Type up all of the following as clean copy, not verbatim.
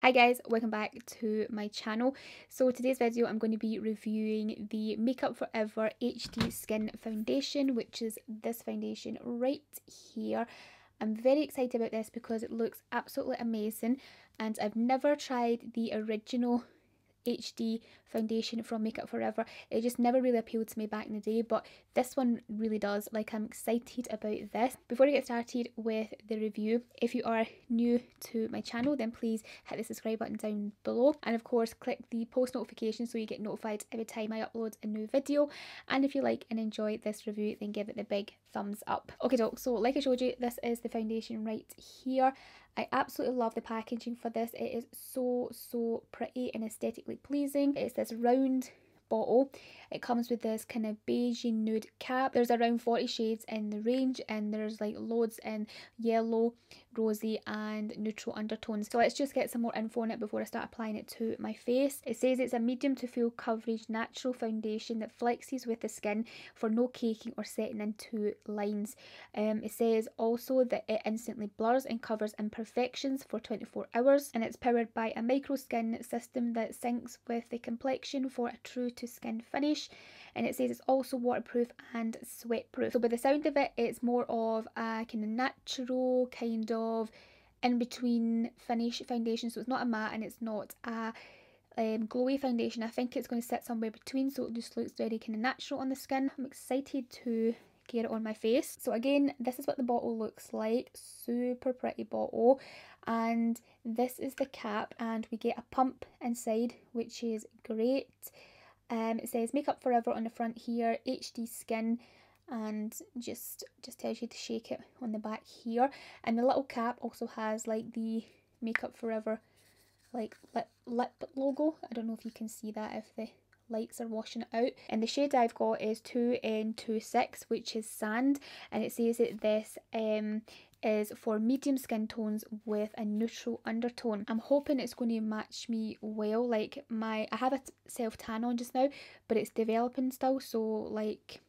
Hi guys, welcome back to my channel. So today's video I'm going to be reviewing the Makeup Forever HD Skin Foundation, which is this foundation right here. I'm very excited about this because it looks absolutely amazing, and I've never tried the original HD foundation from Makeup Forever. It just never really appealed to me back in the day, but this one really does. Like, I'm excited about this. Before I get started with the review, if you are new to my channel, then please hit the subscribe button down below, and of course click the post notification so you get notified every time I upload a new video. And if you like and enjoy this review, then give it the big thumbs up. Okay doc, so like I showed you, this is the foundation right here. I absolutely love the packaging for this. It is so pretty and aesthetically pleasing. It's this round bottle. It comes with this kind of beige nude cap. There's around 40 shades in the range, and there's like loads in yellow, rosy and neutral undertones. So let's just get some more info on it before I start applying it to my face. It says it's a medium to full coverage natural foundation that flexes with the skin for no caking or setting into lines. It says also that it instantly blurs and covers imperfections for 24 hours, and it's powered by a micro skin system that syncs with the complexion for a true to skin finish. And it says it's also waterproof and sweat proof. So by the sound of it, it's more of a kind of natural, kind of in between finish foundation. So it's not a matte and it's not a glowy foundation. I think it's going to sit somewhere between, so it just looks very kind of natural on the skin. I'm excited to get it on my face. So again, this is what the bottle looks like. Super pretty bottle, and this is the cap, and we get a pump inside, which is great. It says Makeup Forever on the front here, HD skin, and just tells you to shake it on the back here. And the little cap also has like the Makeup Forever like lip logo. I don't know if you can see that if the lights are washing it out. And the shade I've got is 2N26, which is sand, and it says that this is for medium skin tones with a neutral undertone. I'm hoping it's going to match me well. Like, I have a self tan on just now, but it's developing still, so like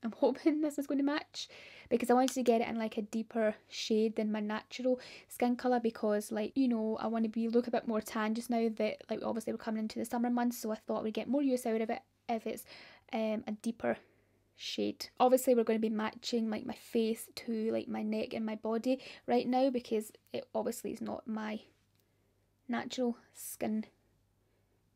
I'm hoping this is going to match, because I wanted to get it in like a deeper shade than my natural skin colour, because, like, you know, I want to look a bit more tan just now that, like, obviously we're coming into the summer months, so I thought we'd get more use out of it if it's a deeper shade. Obviously we're going to be matching like my face to like my neck and my body right now, because it obviously is not my natural skin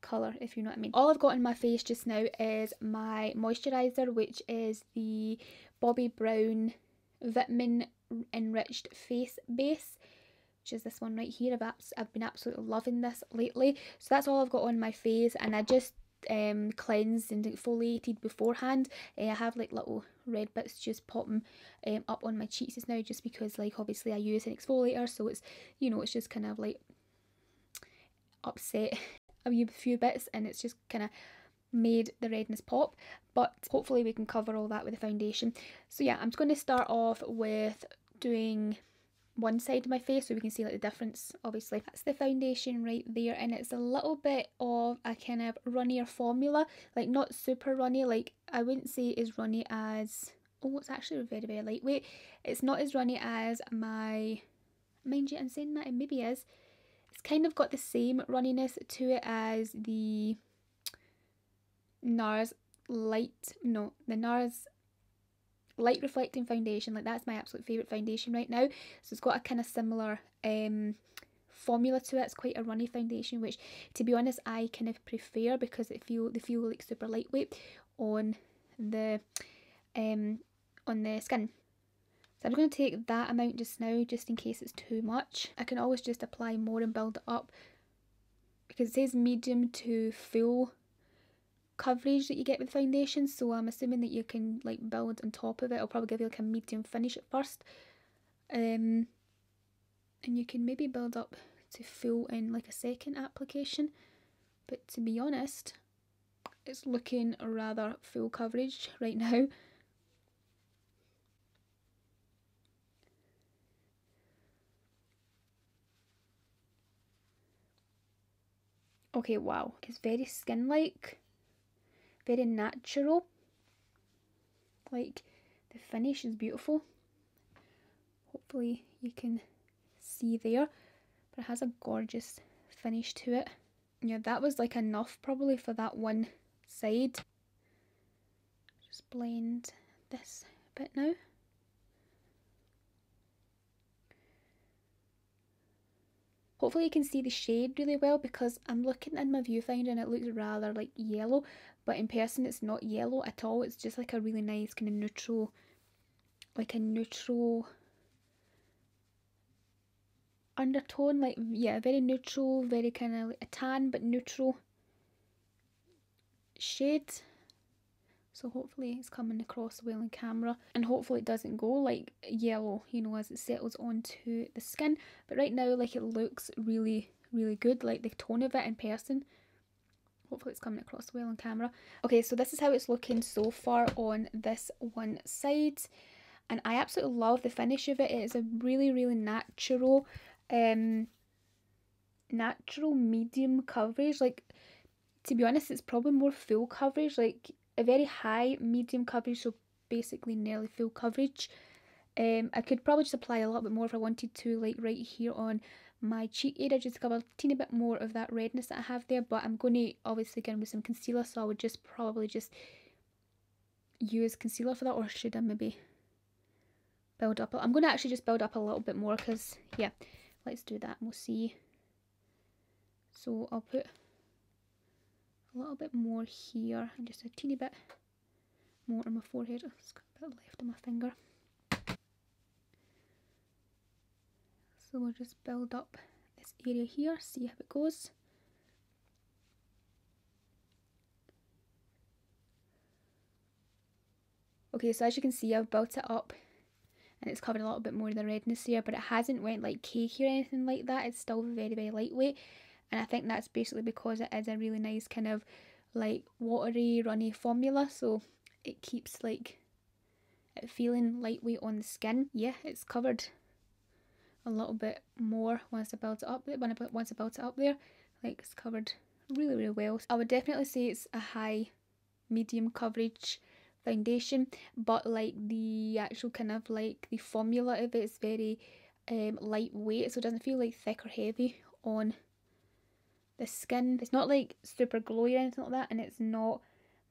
colour, if you know what I mean. All I've got on my face just now is my moisturiser, which is the Bobbi Brown Vitamin Enriched Face Base, which is this one right here. I've been absolutely loving this lately. So that's all I've got on my face, and I just cleansed and exfoliated beforehand. I have like little red bits just popping up on my cheeks just now, just because, like, obviously I use an exfoliator, so it's, you know, it's just kind of like upset a few bits, and it's just kind of made the redness pop. But hopefully we can cover all that with the foundation. So yeah, I'm just going to start off with doing one side of my face so we can see like the difference. Obviously that's the foundation right there, and it's a little bit of a kind of runnier formula, like not super runny. Like, I wouldn't say as runny as, oh, it's actually very lightweight. It's not as runny as my, mind you, I'm saying that it maybe is. It's kind of got the same runniness to it as the Nars Nars light reflecting foundation. Like, that's my absolute favourite foundation right now. So it's got a kind of similar formula to it. It's quite a runny foundation, which, to be honest, I kind of prefer, because they feel like super lightweight on the skin. So I'm going to take that amount just now, just in case it's too much. I can always just apply more and build it up, because it says medium to full coverage that you get with foundation, so I'm assuming that you can like build on top of it. I'll probably give you like a medium finish at first, and you can maybe build up to full in like a second application. But to be honest, it's looking rather full coverage right now. Okay, wow, it's very skin-like, very natural. Like, the finish is beautiful. Hopefully you can see there. but it has a gorgeous finish to it. Yeah, that was like enough probably for that one side. Just blend this bit now. Hopefully you can see the shade really well, because I'm looking in my viewfinder and it looks rather like yellow, but in person it's not yellow at all. It's just like a really nice kind of neutral, like a neutral undertone, like, yeah, very neutral, very kind of like a tan but neutral shade. So hopefully it's coming across well in camera, and hopefully it doesn't go like yellow, you know, as it settles onto the skin. But right now, like, it looks really, really good, like the tone of it in person. Hopefully it's coming across well on camera. Okay, so this is how it's looking so far on this one side, and I absolutely love the finish of it. It is a really, really natural medium coverage. Like, to be honest, it's probably more full coverage, like a very high medium coverage, so basically nearly full coverage. I could probably just apply a little bit more if I wanted to, like right here on my cheek area, just to cover a teeny bit more of that redness that I have there. But I'm going to obviously go in with some concealer, so I would just probably just use concealer for that. Or should I maybe build up? I'm going to actually just build up a little bit more, because yeah, let's do that and we'll see. So I'll put a little bit more here and just a teeny bit more on my forehead. I've just got a bit left on my finger. So we'll just build up this area here, see how it goes. Okay, so as you can see, I've built it up and it's covered a little bit more of the redness here, but it hasn't went like cakey or anything like that. It's still very, very lightweight. And I think that's basically because it is a really nice kind of like watery, runny formula, so it keeps like it feeling lightweight on the skin. Yeah, it's covered a little bit more once I built it up there. Once I built it up there, like, it's covered really, really well. I would definitely say it's a high medium coverage foundation, but like the actual kind of like the formula of it is very lightweight, so it doesn't feel like thick or heavy on the skin. It's not like super glowy or anything like that, and it's not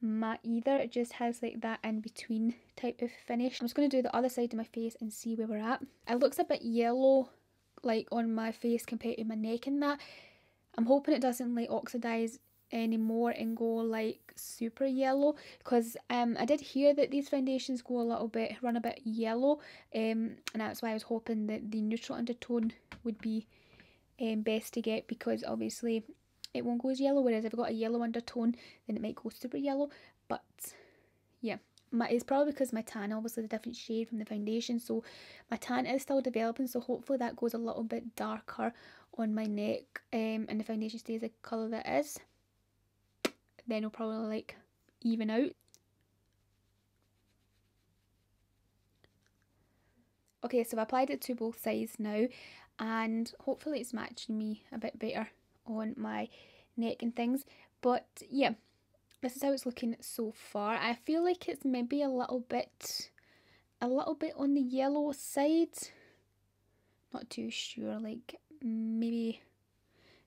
matte either. It just has like that in between type of finish. I'm just going to do the other side of my face and see where we're at. It looks a bit yellow like on my face compared to my neck and that. I'm hoping it doesn't like oxidize anymore and go like super yellow, because I did hear that these foundations run a bit yellow, and that's why I was hoping that the neutral undertone would be best to get, because obviously it won't go as yellow, whereas if I've got a yellow undertone then it might go super yellow. But yeah, it's probably because my tan obviously is a different shade from the foundation, so my tan is still developing, so hopefully that goes a little bit darker on my neck, and the foundation stays the colour that it is. Then it'll probably like even out. Okay, so I've applied it to both sides now, and hopefully it's matching me a bit better on my neck and things. But yeah, this is how it's looking so far. I feel like it's maybe a little bit on the yellow side. Not too sure, like maybe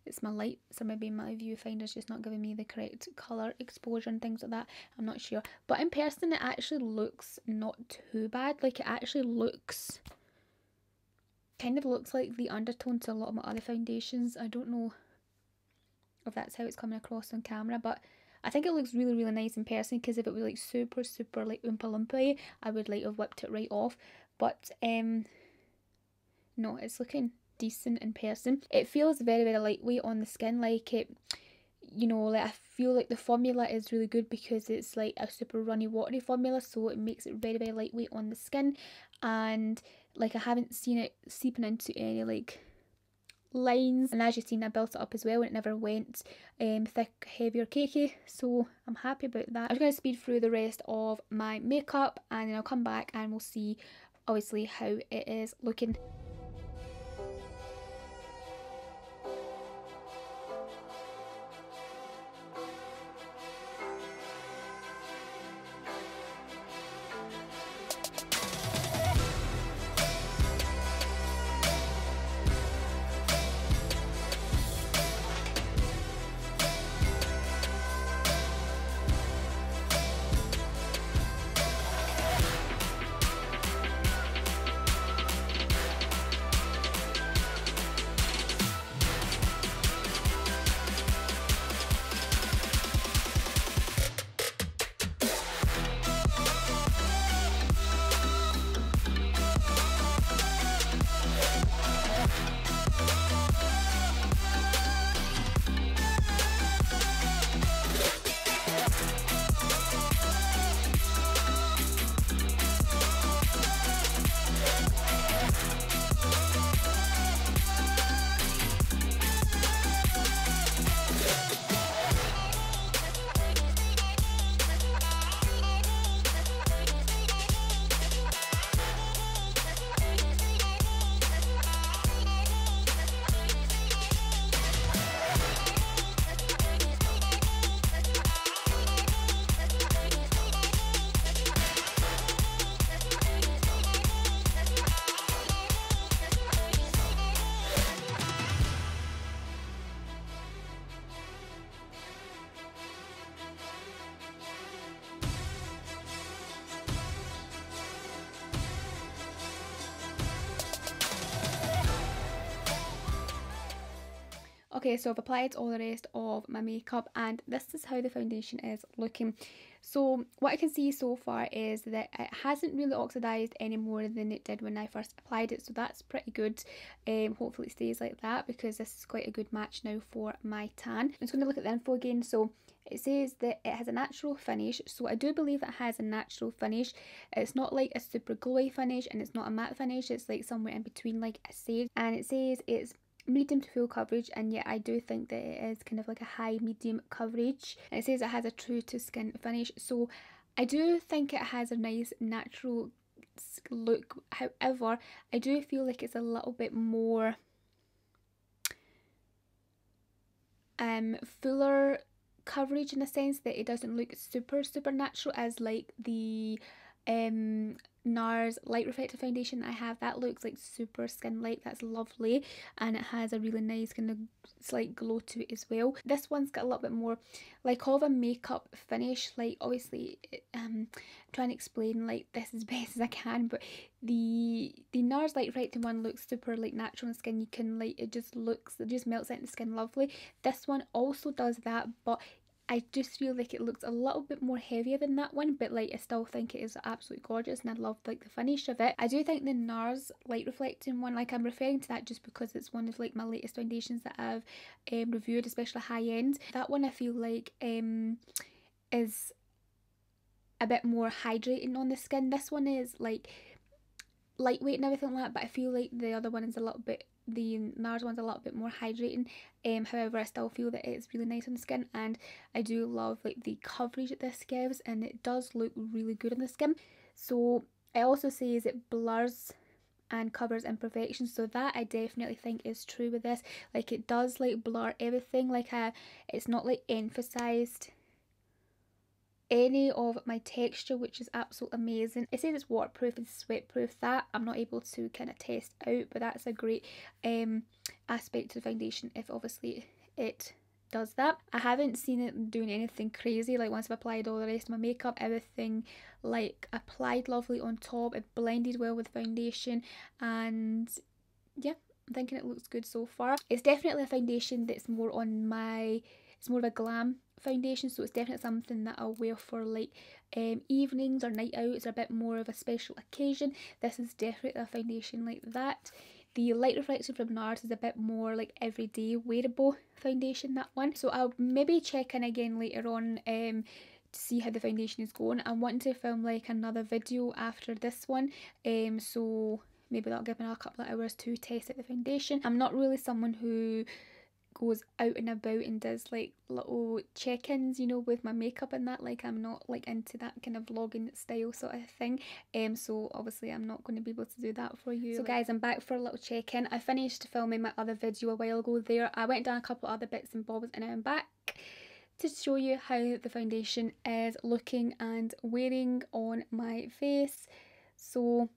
it's my lights, or maybe my viewfinder's just not giving me the correct colour exposure and things like that. I'm not sure. But in person it actually looks not too bad. Like, it actually looks, kind of looks like the undertone to a lot of my other foundations. I don't know if that's how it's coming across on camera, but I think it looks really, really nice in person, because if it was like super, super like Oompa Loompa, I would like have whipped it right off. But no, it's looking decent in person. It feels very, very lightweight on the skin. Like, it, you know, like I feel like the formula is really good because it's like a super runny, watery formula, so it makes it very, very lightweight on the skin. And like, I haven't seen it seeping into any like lines, and as you've seen, I built it up as well and it never went thick, heavy or cakey, so I'm happy about that. I'm just going to speed through the rest of my makeup and then I'll come back and we'll see obviously how it is looking. Okay, so I've applied all the rest of my makeup and this is how the foundation is looking. So what I can see so far is that it hasn't really oxidized any more than it did when I first applied it, so that's pretty good. Hopefully it stays like that because this is quite a good match now for my tan. I'm just going to look at the info again. So it says that it has a natural finish, so I do believe it has a natural finish. It's not like a super glowy finish and it's not a matte finish, it's like somewhere in between, like I said. And it says it's medium to full coverage, and yet I do think that it is kind of like a high medium coverage. And it says it has a true to skin finish, so I do think it has a nice natural look. However, I do feel like it's a little bit more fuller coverage, in a sense that it doesn't look super natural as like the Nars light reflective foundation I have. That looks like super skin light, that's lovely, and it has a really nice kind of slight glow to it as well. This one's got a little bit more like of a makeup finish. Like obviously trying to explain like this as best as I can, but the Nars light reflective one looks super like natural on skin. You can like, it just melts into the skin lovely. This one also does that, but I just feel like it looks a little bit more heavier than that one, but like I still think it is absolutely gorgeous and I love like the finish of it. I do think the Nars light reflecting one, like I'm referring to that just because it's one of like my latest foundations that I've reviewed, especially high end. That one I feel like is a bit more hydrating on the skin. This one is like lightweight and everything like that, but I feel like the other one is a little bit, the Nars one's a little bit more hydrating. However, I still feel that it's really nice on the skin, and I do love like the coverage that this gives, and it does look really good on the skin. So it also says it blurs and covers imperfections, so that I definitely think is true with this. Like it does like blur everything, like it's not like emphasized any of my texture, which is absolutely amazing. It says it's waterproof and sweatproof. That I'm not able to kind of test out, but that's a great aspect to the foundation if obviously it does that. I haven't seen it doing anything crazy. Like once I've applied all the rest of my makeup, everything like applied lovely on top, it blended well with foundation, and yeah, I'm thinking it looks good so far. It's definitely a foundation that's more on my, it's more of a glam foundation, so it's definitely something that I'll wear for like evenings or night outs, or a bit more of a special occasion. This is definitely a foundation like that. The light reflective from Nars is a bit more like everyday wearable foundation, that one. So I'll maybe check in again later on to see how the foundation is going. I'm wanting to film like another video after this one, so maybe that'll give me a couple of hours to test out the foundation. I'm not really someone who goes out and about and does like little check-ins, you know, with my makeup and that. Like I'm not like into that kind of vlogging style sort of thing, so obviously I'm not going to be able to do that for you. So guys, I'm back for a little check-in. I finished filming my other video a while ago there. I went down a couple of other bits and bobs, and I'm back to show you how the foundation is looking and wearing on my face. So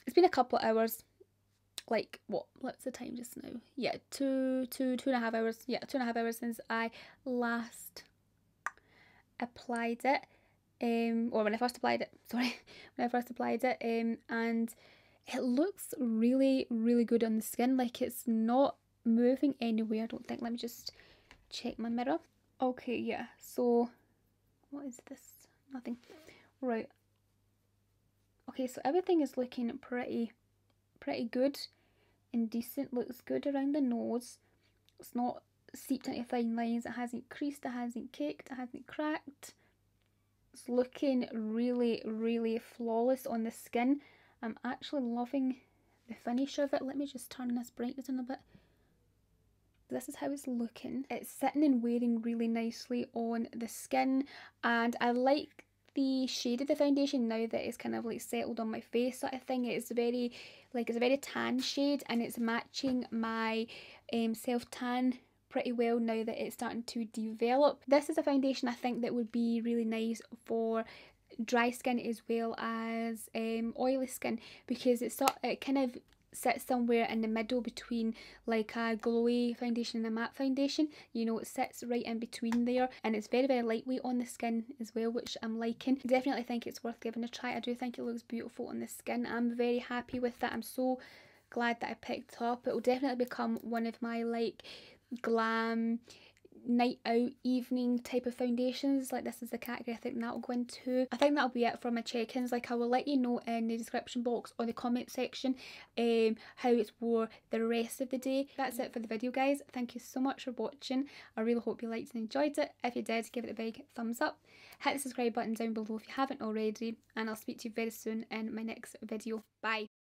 it's been a couple of hours. Like what's the time just now? Yeah, two and a half hours. Yeah, 2.5 hours since I last applied it, or when I first applied it, sorry, when I first applied it, and it looks really good on the skin. Like it's not moving anywhere, I don't think. Let me just check my mirror. Okay, yeah, so what is this? Nothing. Right, okay, so everything is looking pretty good and decent. Looks good around the nose. It's not seeped into fine lines. It hasn't creased, it hasn't caked, it hasn't cracked. It's looking really flawless on the skin. I'm actually loving the finish of it. Let me just turn this brightness in a bit. This is how it's looking. It's sitting and wearing really nicely on the skin, and I like the shade of the foundation now that it's kind of like settled on my face sort of thing. It's very like, it's a very tan shade, and it's matching my self tan pretty well now that it's starting to develop. This is a foundation I think that would be really nice for dry skin as well as oily skin, because it kind of sits somewhere in the middle between like a glowy foundation and a matte foundation. You know, it sits right in between there, and it's very lightweight on the skin as well, which I'm liking. Definitely think it's worth giving a try. I do think it looks beautiful on the skin. I'm very happy with that. I'm so glad that I picked it up. It will definitely become one of my like glam, night out, evening type of foundations. Like, this is the category I think that'll go into. I think that'll be it for my check-ins. Like, I will let you know in the description box or the comment section how it's wore the rest of the day. That's it for the video, guys. Thank you so much for watching. I really hope you liked and enjoyed it. If you did, give it a big thumbs up. Hit the subscribe button down below if you haven't already, and I'll speak to you very soon in my next video. Bye.